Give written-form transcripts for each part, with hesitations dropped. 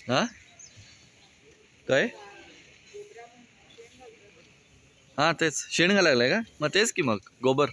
हा काय? हा तेच शेण घालायला लागलाय का? मग तेच की मग गोबर.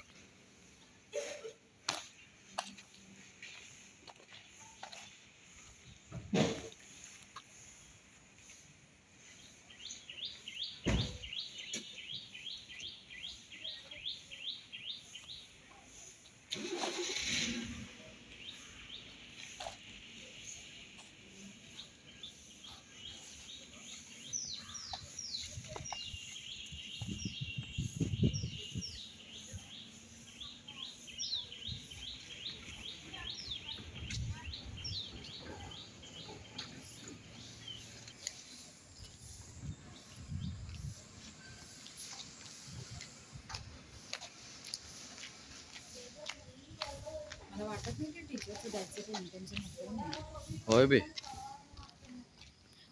होय बे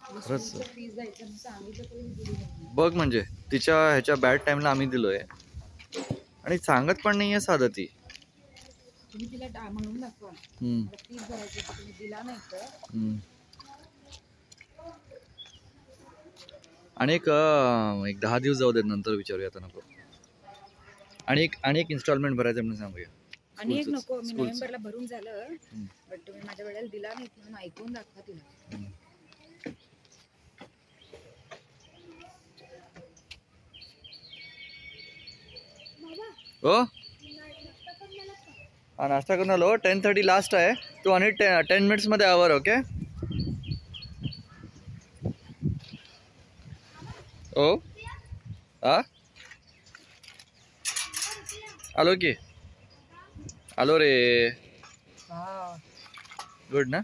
खरंच. बघ म्हणजे तिच्या ह्याच्या बॅड टाइमला आम्ही दिलोय आणि सांगत पण नाहीये साधं ती. तुम्ही तिला म्हणून दाखवा फीस भरायची तुम्ही दिला नाही तर. आणि एक 10 दिवस जाऊ देत नंतर विचारूया आता नको. आणि एक इन्स्टॉलमेंट भरायचं म्हणून सांगूया. आणि एक नको मी नोव्हेंबरला भरून झालं बट तुम्ही माझ्या वेळेला दिला नाही म्हणून ऐकून दाखवा तिला. हो हा नाश्ता करून आलो. 10:30 लास्ट आहे. तू आणि 10 मिनिट्स मध्ये आवर. ओके ओ हा आलो की आलो रे. गुड ना.